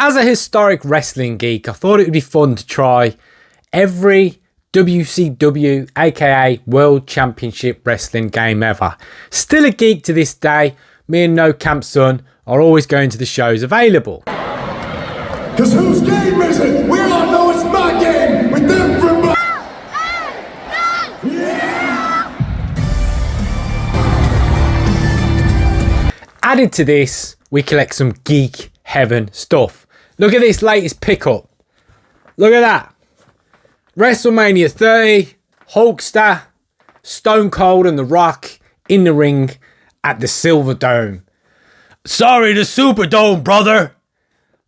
as a historic wrestling geek, I thought it would be fun to try every WCW, aka World Championship Wrestling game ever. Still a geek to this day, me and No Camp Son are always going to the shows available. Cause whose game is it? We all know it's my game with them from my... Added to this, we collect some geek heaven stuff. Look at this latest pickup. Look at that. WrestleMania 30, Hulkster, Stone Cold and The Rock in the ring at the Silver Dome. Sorry, the Superdome, brother.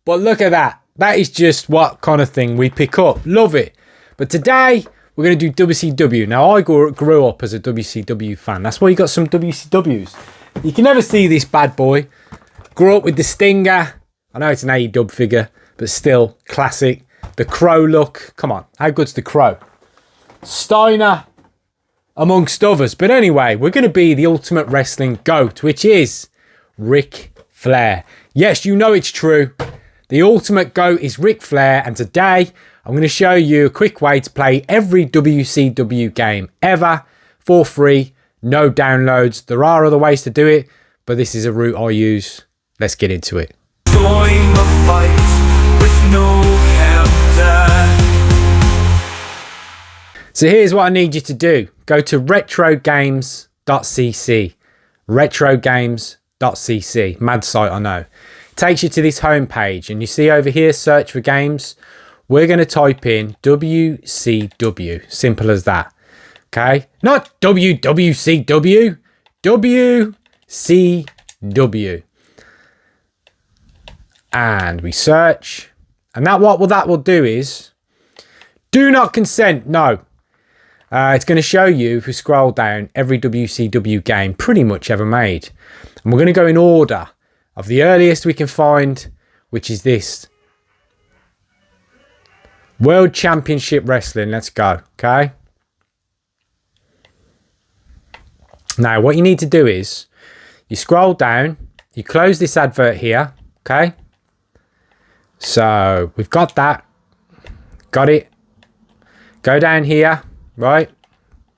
But look at that. That is just what kind of thing we pick up. Love it. But today, we're going to do WCW. Now, I grew up as a WCW fan. That's why you got some WCWs. You can never see this bad boy. Grew up with the Stinger. I know it's an AEW figure, but still classic. The Crow look. Come on, how good's the Crow? Steiner, amongst others. But anyway, we're going to be the ultimate wrestling GOAT, which is Ric Flair. Yes, you know it's true. The ultimate GOAT is Ric Flair, and today I'm going to show you a quick way to play every WCW game ever for free. No downloads. There are other ways to do it, but this is a route I use. Let's get into it. Join the fight with no countdown. So here's what I need you to do. Go to retrogames.cc. Retrogames.cc. Mad site, I know. Takes you to this homepage, and you see over here, search for games. We're going to type in WCW. Simple as that. Okay, not WWCW, WCW. And we search. And that what that will do is, do not consent, no. It's going to show you, if we scroll down, every WCW game pretty much ever made. And we're going to go in order of the earliest we can find, which is this. World Championship Wrestling, let's go, okay? Now, what you need to do is, you scroll down, you close this advert here, okay? So, we've got that. Got it. Go down here, right?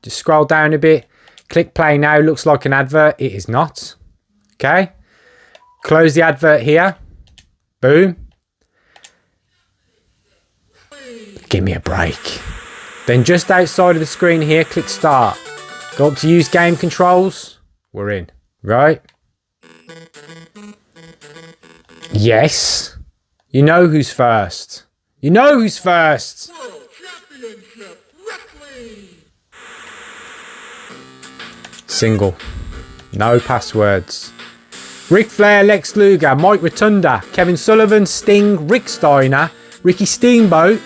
Just scroll down a bit. Click play now. Looks like an advert. It is not. Okay? Close the advert here. Boom. Give me a break. Then just outside of the screen here, click start. Go up to use game controls. We're in. Right? Yes. You know who's first. You know who's first. Single. No passwords. Ric Flair, Lex Luger, Mike Rotunda, Kevin Sullivan, Sting, Rick Steiner, Ricky Steamboat,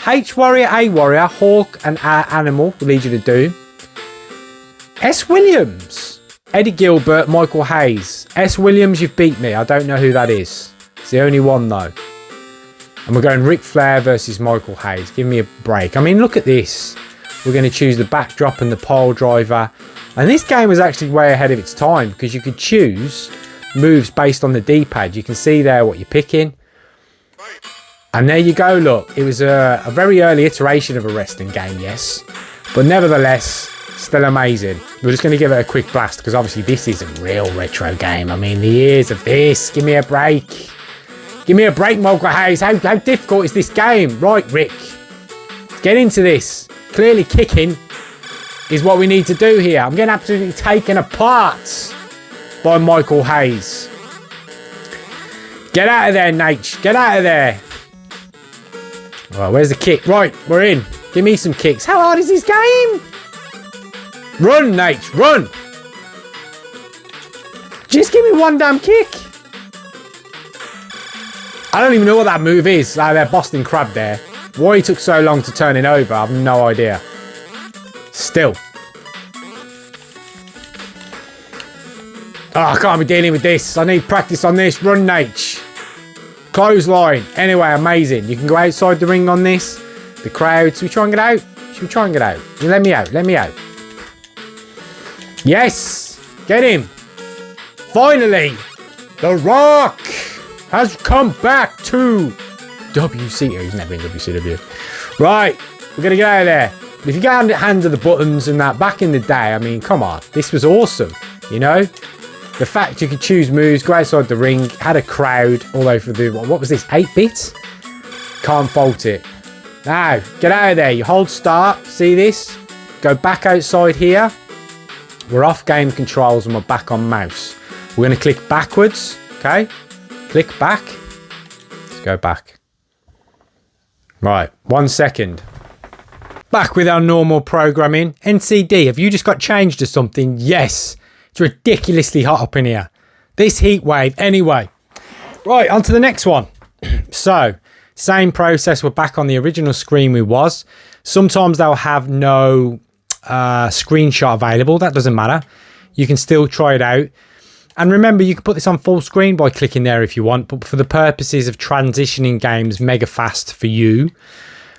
H Warrior, A Warrior, Hawk and Animal, Legion of Doom. S. Williams, Eddie Gilbert, Michael Hayes. S. Williams, you've beat me. I don't know who that is. It's the only one though. And we're going Ric Flair versus Michael Hayes. Give me a break. I mean, look at this. We're going to choose the backdrop and the pile driver. And this game was actually way ahead of its time because you could choose moves based on the D-pad. You can see there what you're picking. And there you go, look. It was a very early iteration of a wrestling game, yes. But nevertheless, still amazing. We're just going to give it a quick blast because obviously this is a real retro game. I mean, the years of this. Give me a break. Give me a break, Michael Hayes. How difficult is this game? Right, Rick. Get into this. Clearly kicking is what we need to do here. I'm getting absolutely taken apart by Michael Hayes. Get out of there, Nate. Get out of there. Right, where's the kick? Right, we're in. Give me some kicks. How hard is this game? Run, Nate. Run. Just give me one damn kick. I don't even know what that move is. Like that Boston Crab there. Why he took so long to turn it over, I have no idea. Still. Oh, I can't be dealing with this. I need practice on this. Run, Nate. Clothesline. Anyway, amazing. You can go outside the ring on this. The crowd. Should we try and get out? Should we try and get out? Let me out. Let me out. Yes. Get him. Finally. The Rock has come back to WCW. He's never in WCW. Right, we're going to get out of there. If you get a hand of the buttons and that, back in the day, I mean, come on. This was awesome, you know? The fact you could choose moves, go outside the ring, had a crowd all over the... What was this, 8-bit? Can't fault it. Now, get out of there. You hold start. See this? Go back outside here. We're off game controls and we're back on mouse. We're going to click backwards. Okay? Click back. Let's go back. Right. 1 second. Back with our normal programming. NCD, have you just got changed to something? Yes. It's ridiculously hot up in here. This heat wave. Anyway. Right, on to the next one. So, same process. We're back on the original screen we was. Sometimes they'll have no screenshot available. That doesn't matter. You can still try it out. And remember, you can put this on full screen by clicking there if you want. But for the purposes of transitioning games mega fast for you,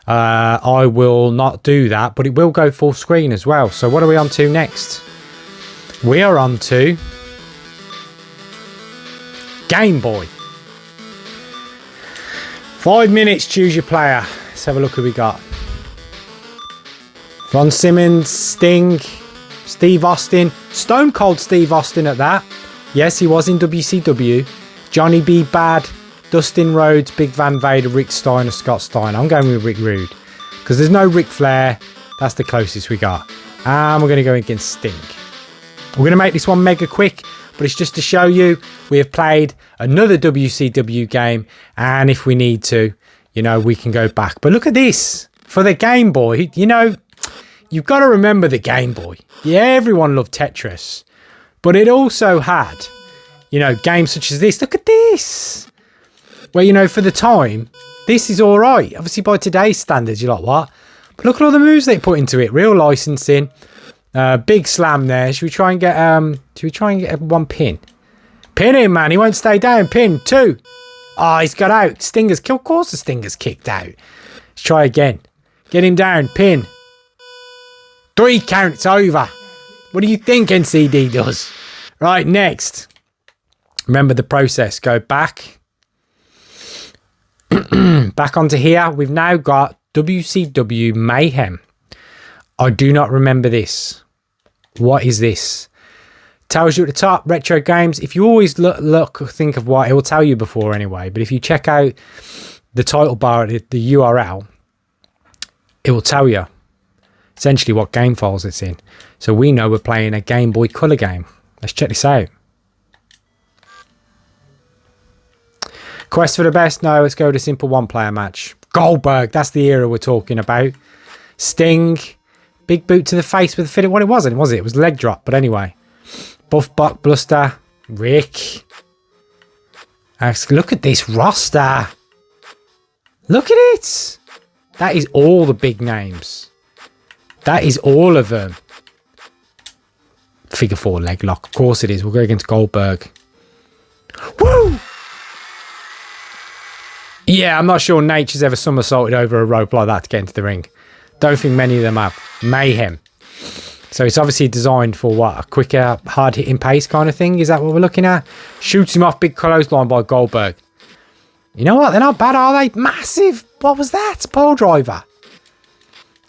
I will not do that. But it will go full screen as well. So what are we on to next? We are on to Game Boy. 5 minutes, choose your player. Let's have a look who we got. Ron Simmons, Sting, Steve Austin, Stone Cold Steve Austin at that. Yes, he was in WCW. Johnny B. Bad, Dustin Rhodes, Big Van Vader, Rick Steiner, Scott Steiner. I'm going with Rick Rude because there's no Ric Flair. That's the closest we got. And we're going to go against Sting. We're going to make this one mega quick, but it's just to show you we have played another WCW game, and if we need to, you know, we can go back. But look at this. For the Game Boy, you know, you've got to remember the Game Boy. Yeah, everyone loved Tetris, but it also had, you know, games such as this. Look at this. Where, you know, for the time, this is all right. Obviously, by today's standards, you're like, what? But look at all the moves they put into it. Real licensing. Big slam there. Should we try and get one pin? Pin him, man. He won't stay down. Pin 2. Oh, he's got out. Stinger's kill. Of course the Stinger's kicked out. Let's try again. Get him down. Pin. 3 count. It's over. What do you think NCD does? Right, next. Remember the process. Go back. Back onto here. We've now got WCW Mayhem. I do not remember this. What is this? Tells you at the top, retro games. If you always think of what, it will tell you before anyway. But if you check out the title bar, the URL, it will tell you essentially what game files it's in. So we know we're playing a Game Boy Color game. Let's check this out. Quest for the best? No, let's go to simple 1-player match. Goldberg, that's the era we're talking about. Sting. Big boot to the face with a fit. What it wasn't, was it? It was leg drop. But anyway. Buff Buck Bluster. Rick. Look at this roster. Look at it. That is all the big names. That is all of them. Figure 4 leg lock. Of course it is. We'll go against Goldberg. Woo! Yeah, I'm not sure Nature's ever somersaulted over a rope like that to get into the ring. Don't think many of them have. Mayhem. So it's obviously designed for what? A quicker, hard-hitting pace kind of thing? Is that what we're looking at? Shoots him off, big clothesline by Goldberg. You know what? They're not bad, are they? Massive. What was that? Pole driver.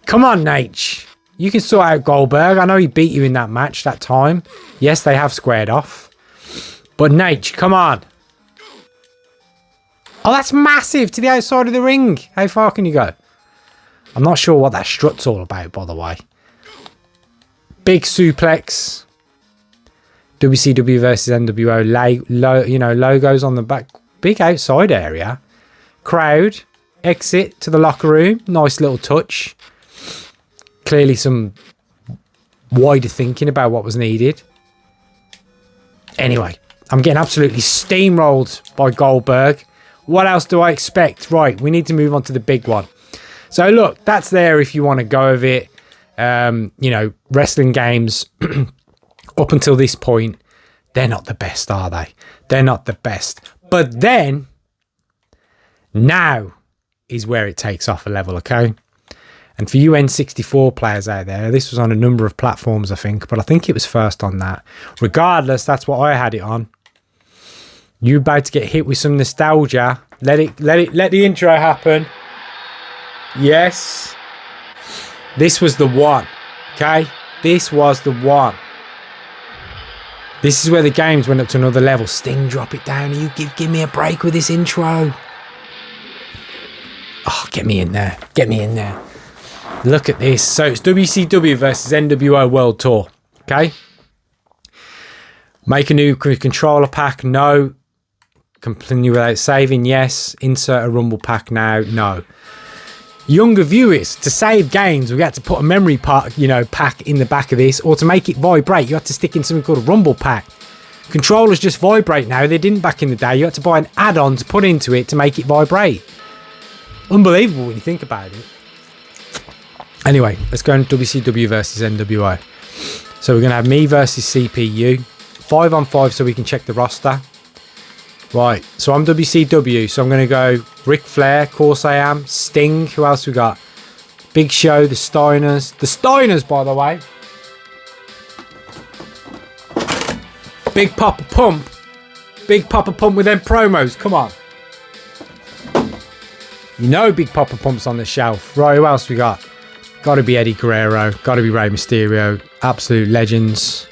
Come on, Nate. You can sort out Goldberg. I know he beat you in that match that time. Yes, they have squared off. But Nate, come on. Oh, that's massive to the outside of the ring. How far can you go? I'm not sure what that strut's all about, by the way. Big suplex. WCW versus NWO. You know, logos on the back. Big outside area. Crowd. Exit to the locker room. Nice little touch. Clearly some wider thinking about what was needed. Anyway, I'm getting absolutely steamrolled by Goldberg. What else do I expect? Right, we need to move on to the big one. So look, that's there if you want to go with it. You know, wrestling games up until this point, they're not the best, are they? They're not the best. But then, now is where it takes off a level, okay? And for you N64 players out there, this was on a number of platforms, I think. But I think it was first on that. Regardless, that's what I had it on. You about to get hit with some nostalgia. Let the intro happen. Yes. This was the one. Okay? This was the one. This is where the games went up to another level. Sting, drop it down. You give me a break with this intro. Oh, get me in there. Get me in there. Look at this. So it's WCW versus NWO World Tour. Okay? Make a new controller pack. No. Continue without saving. Yes. Insert a rumble pack now. No. Younger viewers, to save games, we had to put a memory pack in the back of this, or to make it vibrate, you had to stick in something called a rumble pack. Controllers just vibrate now. They didn't back in the day. You had to buy an add-on to put into it to make it vibrate. Unbelievable when you think about it. Anyway, let's go into WCW versus NWO. So we're going to have me versus CPU. 5-on-5 so we can check the roster. Right, so I'm WCW, so I'm going to go Ric Flair, of course I am. Sting, who else we got? Big Show, the Steiners. The Steiners, by the way. Big Poppa Pump. Big Poppa Pump with them promos, come on. You know Big Poppa Pump's on the shelf. Right, who else we got? Got to be Eddie Guerrero. Got to be Rey Mysterio. Absolute legends.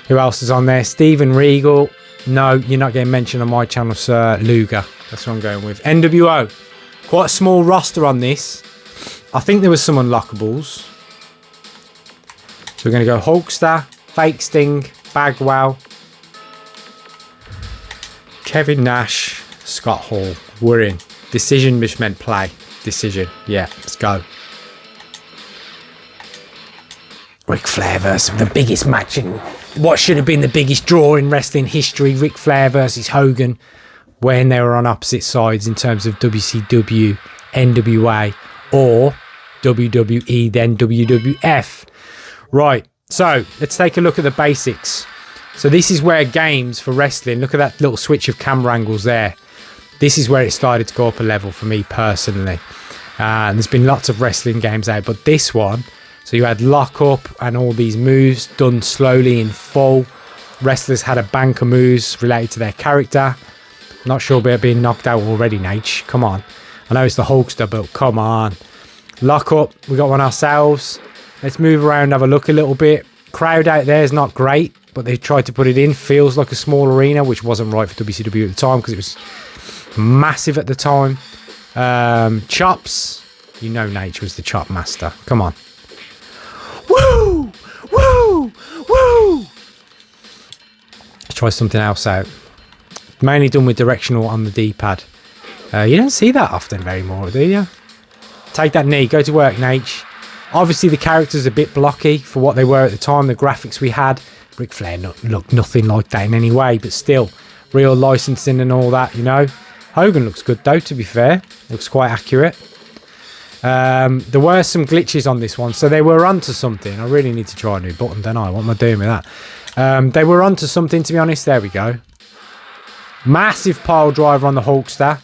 Who else is on there? Steven Regal. No, you're not getting mentioned on my channel, sir. Luger. That's what I'm going with. NWO. Quite a small roster on this. I think there was some unlockables. So we're going to go Hulkster, Fake Sting, Bagwell, Kevin Nash, Scott Hall. We're in. Decision, which meant play. Decision. Yeah, let's go. Ric Flair versus the biggest match in what should have been the biggest draw in wrestling history. Ric Flair versus Hogan, when they were on opposite sides in terms of WCW, NWA, or WWE, then WWF. Right, so let's take a look at the basics. So this is where games for wrestling, look at that little switch of camera angles there. This is where it started to go up a level for me personally. And there's been lots of wrestling games out, but this one, so you had lock up and all these moves done slowly in full. Wrestlers had a bank of moves related to their character. Not sure about being knocked out already, Nate. Come on. I know it's the Hulkster, but come on. Lock up. We got one ourselves. Let's move around and have a look a little bit. Crowd out there is not great, but they tried to put it in. Feels like a small arena, which wasn't right for WCW at the time because it was massive at the time. Chops. You know Nate was the chop master. Come on. Woo! Woo! Woo! Let's try something else out. Mainly done with directional on the D-pad. You don't see that often very more, do you? Take that knee. Go to work, Nate. Obviously, the characters are a bit blocky for what they were at the time. The graphics we had. Ric Flair looked nothing like that in any way, but still, real licensing and all that, you know. Hogan looks good, though, to be fair. Looks quite accurate. There were some glitches on this one, so they were onto something. I really need to try a new button, don't I? What am I doing with that? They were onto something, to be honest. There we go. Massive pile driver on the Hulkster.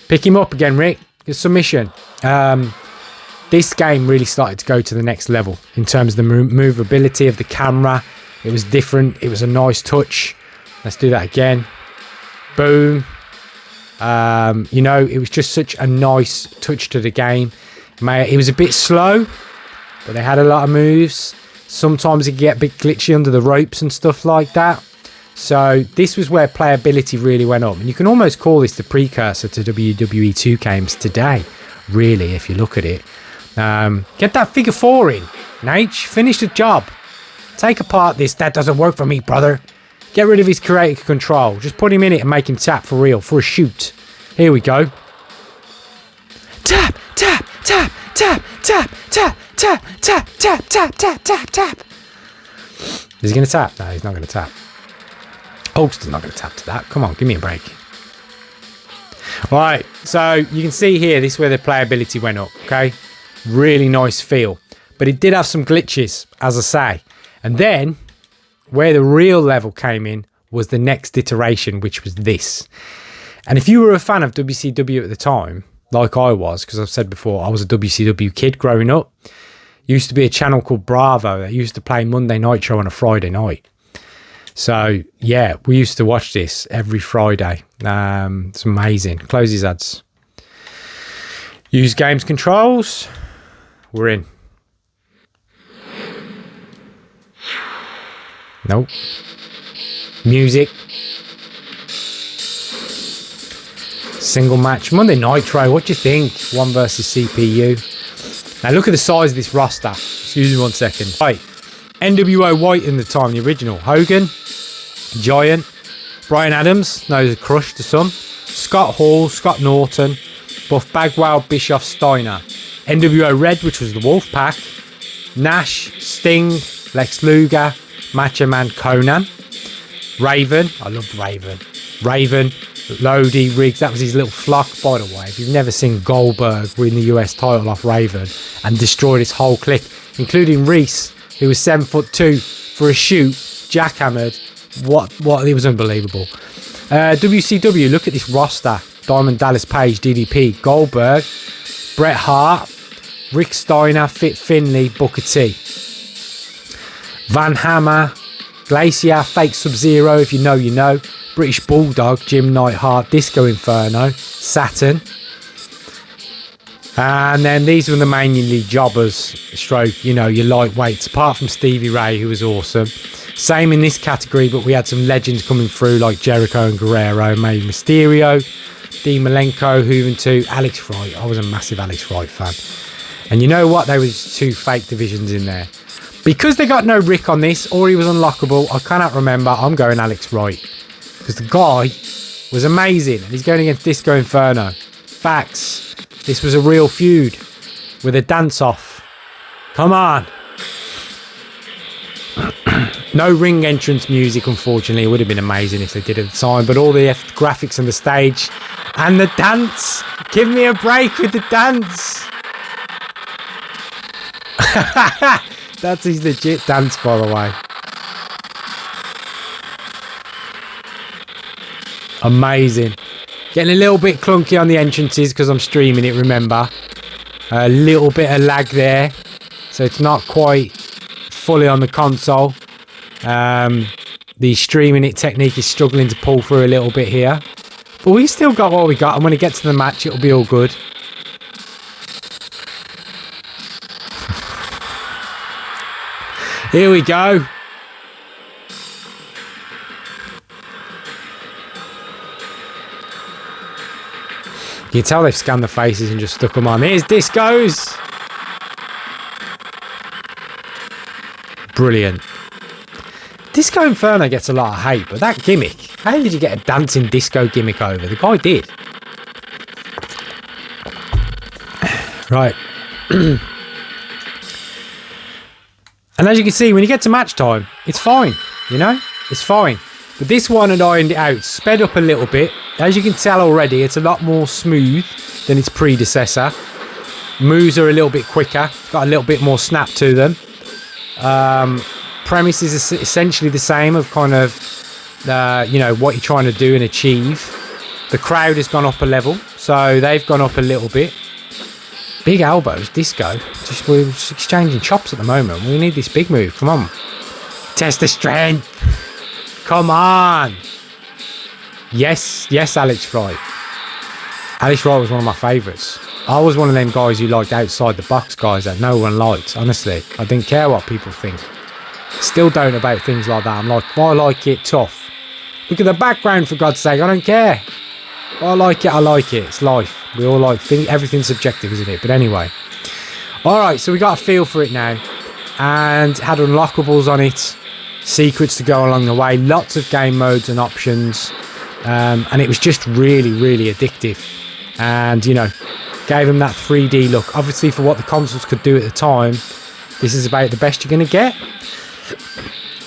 Pick him up again, Rick. Good submission. This game really started to go to the next level in terms of the movability of the camera. It was different. It was a nice touch. Let's do that again. Boom. You know, it was just such a nice touch to the game. It was a bit slow, but they had a lot of moves. Sometimes it could get a bit glitchy under the ropes and stuff like that. So this was where playability really went up. And you can almost call this the precursor to WWE 2 games today, really, if you look at it. Get that figure 4 in, Nate. Finish the job. Take apart this. That doesn't work for me, brother. Get rid of his creative control. Just put him in it and make him tap for real, for a shoot. Here we go. Tap, tap, tap, tap, tap, tap, tap, tap, tap, tap, tap, tap, tap. Is he going to tap? No, he's not going to tap. Hulkster's not going to tap to that. Come on, give me a break. Right, so you can see here, this is where the playability went up, okay? Really nice feel. But it did have some glitches, as I say. And then, where the real level came in was the next iteration, which was this. And if you were a fan of WCW at the time, like I was, because I've said before, I was a WCW kid growing up. Used to be a channel called Bravo that used to play Monday Nitro on a Friday night. So yeah, we used to watch this every Friday. It's amazing. Close these ads. Use games controls. We're in. Nope. Music. Single match. Monday Nitro. What do you think? 1 versus CPU. Now look at the size of this roster. Excuse me 1 second. Right. NWO White in the time, the original. Hogan. Giant. Brian Adams. Knows a crush to some. Scott Hall. Scott Norton. Buff Bagwell. Bischoff. Steiner. NWO Red, which was the Wolf Pack. Nash. Sting. Lex Luger. Macho Man Conan. Raven. I loved Raven. Raven. Lodi, Riggs, that was his little flock, by the way. If you've never seen Goldberg win the US title off Raven and destroy his whole clique, including Reese, who was 7'2" for a shoot, jackhammered. What? It was unbelievable. WCW, look at this roster. Diamond Dallas Page, DDP, Goldberg, Bret Hart, Rick Steiner, Fit Finlay, Booker T. Van Hammer, Glacier, Fake Sub-Zero, if you know, you know. British Bulldog, Jim Neidhart, Disco Inferno, Saturn. And then these were the mainly jobbers, stroke, you know, your lightweights, apart from Stevie Ray, who was awesome. Same in this category, but we had some legends coming through like Jericho and Guerrero, May Mysterio, Dean Malenko, Juventud, Alex Wright. I was a massive Alex Wright fan. And you know what? There was 2 fake divisions in there. Because they got no Rick on this, or he was unlockable, I cannot remember. I'm going Alex Wright. Because the guy was amazing. And he's going against Disco Inferno. Facts. This was a real feud with a dance-off. Come on. No ring entrance music, unfortunately. It would have been amazing if they did at the time. But all the graphics on the stage and the dance. Give me a break with the dance. That's his legit dance, by the way. Amazing. Getting a little bit clunky on the entrances because I'm streaming it, remember. A little bit of lag there. So it's not quite fully on the console. The streaming it technique is struggling to pull through a little bit here. But we still got what we got. And when it gets to the match, it'll be all good. Here we go. You can tell they've scanned the faces and just stuck them on. Here's Discos. Brilliant. Disco Inferno gets a lot of hate, but that gimmick, how did you get a dancing disco gimmick over? The guy did. Right. And as you can see, when you get to match time, it's fine, you know? It's fine. But this one had ironed it out, sped up a little bit. As you can tell already, it's a lot more smooth than its predecessor. Moves are a little bit quicker, got a little bit more snap to them. Premise is essentially the same of kind of, you know, what you're trying to do and achieve. The crowd has gone up a level, so they've gone up a little bit. Big elbows, Disco. We're just exchanging chops at the moment. We need this big move. Come on. Test the strength. Come on. Yes, Alex Wright. Alex Wright was one of my favourites. I was one of them guys who liked outside the box guys that no one liked, honestly. I didn't care what people think. Still don't about things like that. I'm like, I like it tough. Look at the background, for God's sake. I don't care. I like it. It's life. We all like things. Everything's subjective, isn't it? But anyway. Alright, so we got a feel for it now. And had unlockables on it. Secrets to go along the way. Lots of game modes and options. And it was just really, really addictive. And, you know, gave them that 3D look. Obviously, for what the consoles could do at the time, this is about the best you're going to get.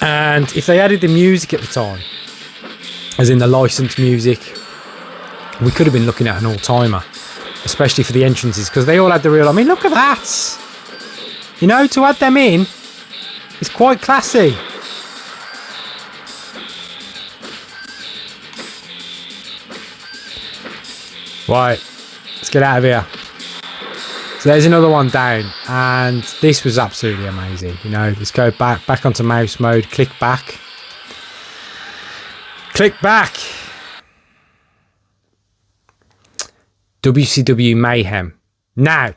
And if they added the music at the time, as in the licensed music, we could have been looking at an all-timer, especially for the entrances, because they all had the real, I mean, look at that. You know, to add them in, it's quite classy. Right, let's get out of here. So there's another one down, and this was absolutely amazing. You know, let's go back onto mouse mode, click back. Click back. WCW Mayhem. Now,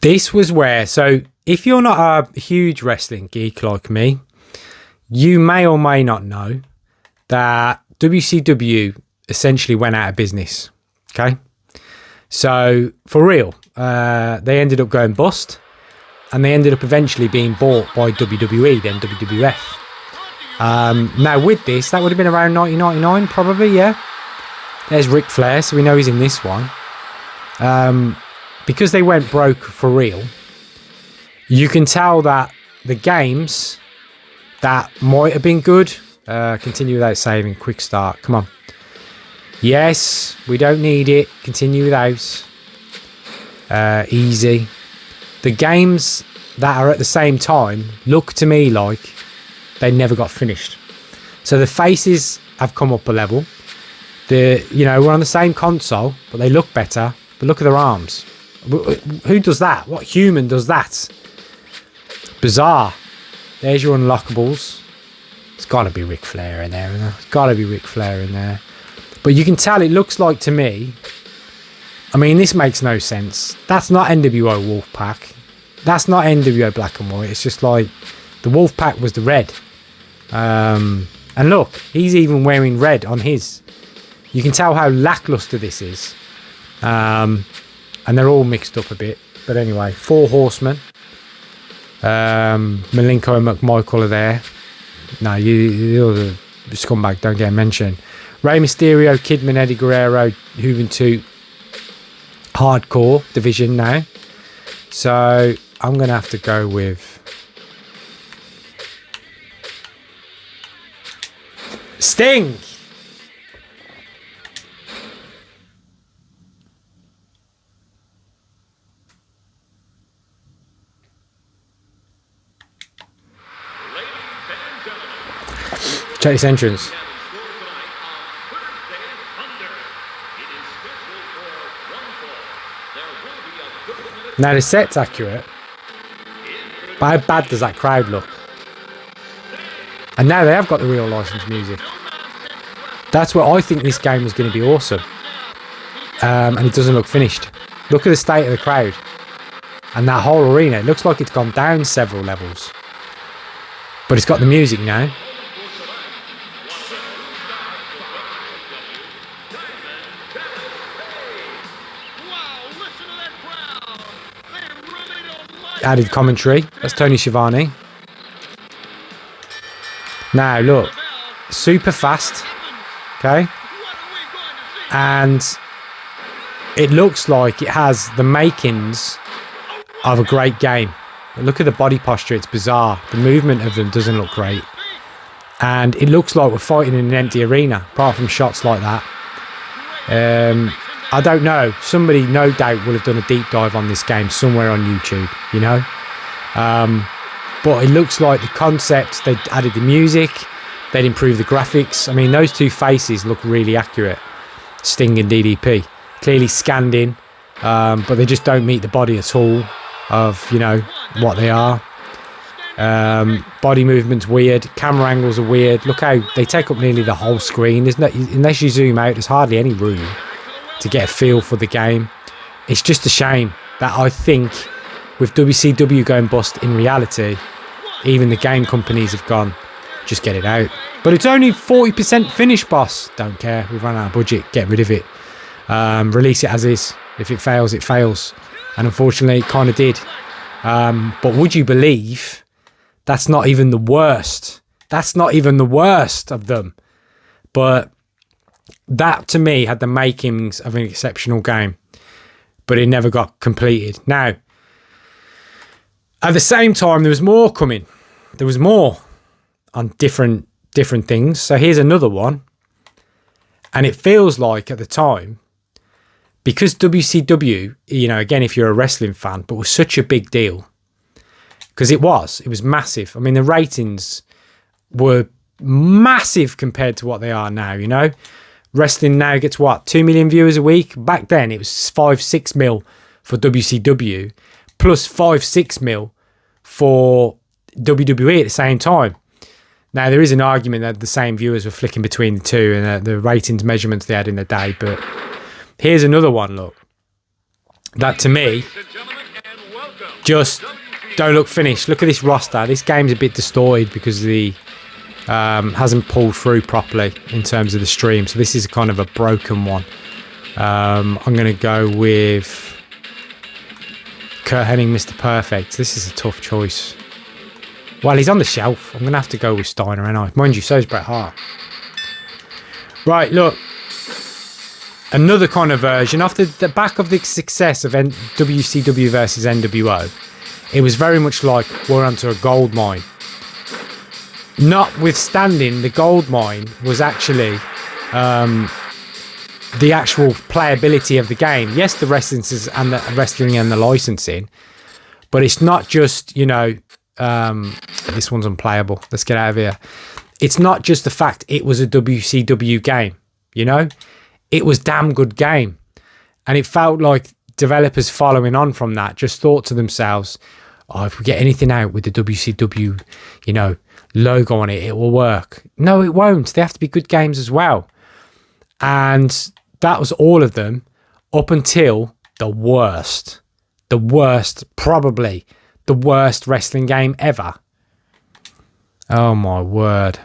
this was where, so if you're not a huge wrestling geek like me, you may or may not know that WCW essentially went out of business. Okay. So for real, they ended up going bust, and they ended up eventually being bought by WWE, then WWF. Now with this, that would have been around 1999 probably, yeah. There's Ric Flair, so we know he's in this one. Because they went broke for real, you can tell that the games that might have been good, continue without saving, quick start, come on. Yes, we don't need it, continue without, easy. The games that are at the same time look to me like they never got finished. So the faces have come up a level. We're on the same console, but they look better. But look at their arms. Who does that? What human does that? Bizarre. There's your unlockables. It's got to be Ric Flair in there. It's got to be Ric Flair in there. But you can tell it looks like to me. I mean, this makes no sense. That's not NWO Wolfpack. That's not NWO Black and White. It's just like the Wolfpack was the red. And look, he's even wearing red on his. You can tell how lackluster this is. And they're all mixed up a bit. But anyway, 4 Horsemen. Malenko and McMichael are there. No, you're the scumbag, don't get mentioned. Rey Mysterio, Kidman, Eddie Guerrero, Juventud, Hardcore division now. So I'm going to have to go with Sting. Check this entrance. Now the set's accurate, but how bad does that crowd look? And now they have got the real licensed music. That's what I think this game was going to be awesome. And it doesn't look finished. Look at the state of the crowd. And that whole arena, it looks like it's gone down several levels. But it's got the music now. Added commentary. That's Tony Schiavone. Now look, super fast, okay, and it looks like it has the makings of a great game. But look at the body posture, it's bizarre. The movement of them doesn't look great, and it looks like we're fighting in an empty arena apart from shots like that. I don't know, somebody no doubt will have done a deep dive on this game somewhere on YouTube, you know. But it looks like the concept, they'd added the music, they'd improved the graphics. I mean, those two faces look really accurate. Sting and DDP. Clearly scanned in, but they just don't meet the body at all of, you know, what they are. Body movement's weird. Camera angles are weird. Look how they take up nearly the whole screen. There's no, unless you zoom out, there's hardly any room to get a feel for the game. It's just a shame that I think with WCW going bust in reality, even the game companies have gone, just get it out. But it's only 40% finished, boss. Don't care. We've run out of budget. Get rid of it. Release it as is. If it fails, it fails. And unfortunately, it kind of did. But would you believe that's not even the worst? That's not even the worst of them. But that, to me, had the makings of an exceptional game. But it never got completed. Now, at the same time, there was more coming. There was more on different things. So here's another one. And it feels like at the time, because WCW, you know, again, if you're a wrestling fan, but was such a big deal. Because it was massive. I mean, the ratings were massive compared to what they are now, you know. Wrestling now gets what, 2 million viewers a week? Back then it was 5-6 mil for WCW, plus 5-6 mil for WWE at the same time. Now, there is an argument that the same viewers were flicking between the two and the ratings measurements they had in the day, but here's another one, look. That, to me, just don't look finished. Look at this roster. This game's a bit distorted because the hasn't pulled through properly in terms of the stream, so this is kind of a broken one. I'm going to go with Kurt Hennig, Mr. Perfect. This is a tough choice. Well, he's on the shelf. I'm going to have to go with Steiner, and I. Mind you, so's Bret Hart. Right, look. Another kind of version. After the back of the success of WCW versus NWO, it was very much like we're onto a gold mine. Notwithstanding, the gold mine was actually the actual playability of the game. Yes, the wrestling and the licensing, but it's not just, you know, this one's unplayable. Let's get out of here. It's not just the fact it was a WCW game, you know? It was damn good game. And it felt like developers following on from that just thought to themselves, oh, if we get anything out with the WCW, you know, logo on it, it will work. No, it won't. They have to be good games as well. And that was all of them up until the worst, probably the worst wrestling game ever. Oh my word.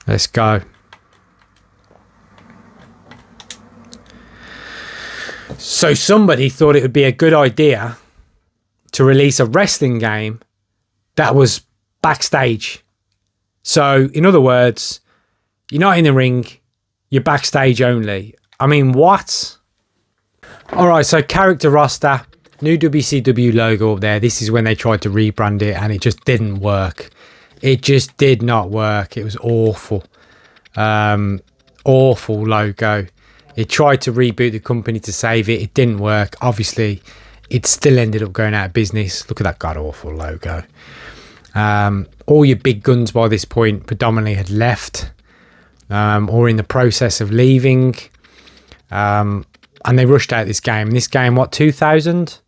Let's go. So somebody thought it would be a good idea to release a wrestling game that was backstage. So, in other words, you're not in the ring, you're backstage only. I mean, what? All right, so character roster, new WCW logo up there. This is when they tried to rebrand it and it just didn't work. It just did not work. It was awful. Awful logo. It tried to reboot the company to save it. It didn't work. Obviously, it still ended up going out of business. Look at that god-awful logo. All your big guns by this point predominantly had left or in the process of leaving. And they rushed out this game. And this game, what, 2000?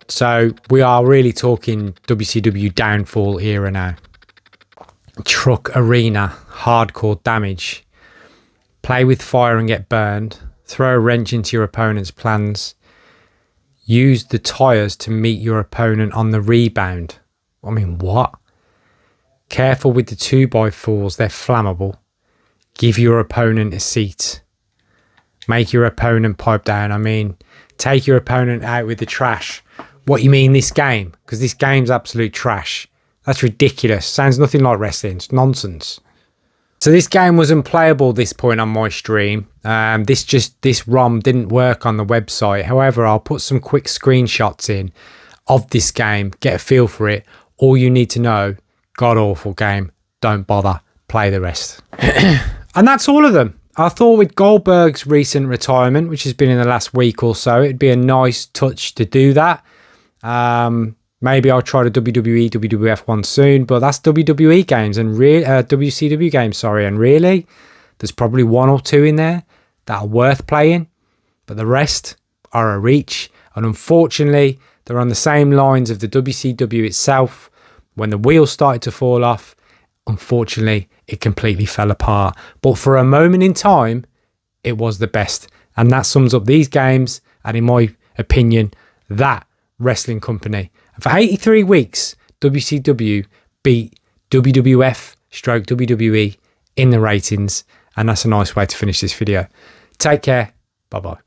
So we are really talking WCW downfall era now. Truck arena, hardcore damage. Play with fire and get burned. Throw a wrench into your opponent's plans. Use the tyres to meet your opponent on the rebound. I mean, what? Careful with the 2x4s, they're flammable. Give your opponent a seat. Make your opponent pipe down. I mean, take your opponent out with the trash. What you mean this game? Because this game's absolute trash. That's ridiculous. Sounds nothing like wrestling. It's nonsense. So this game was unplayable at this point on my stream. This ROM didn't work on the website. However, I'll put some quick screenshots in of this game. Get a feel for it. All you need to know, god awful game. Don't bother. Play the rest. And that's all of them. I thought with Goldberg's recent retirement, which has been in the last week or so, it'd be a nice touch to do that. Maybe I'll try the WWE, WWF one soon, but that's WWE games and WCW games, sorry. And really, there's probably one or two in there that are worth playing, but the rest are a reach. And unfortunately, they're on the same lines of the WCW itself. When the wheels started to fall off, unfortunately, it completely fell apart. But for a moment in time, it was the best. And that sums up these games, and in my opinion, that wrestling company. And for 83 weeks, WCW beat WWF/WWE in the ratings. And that's a nice way to finish this video. Take care. Bye-bye.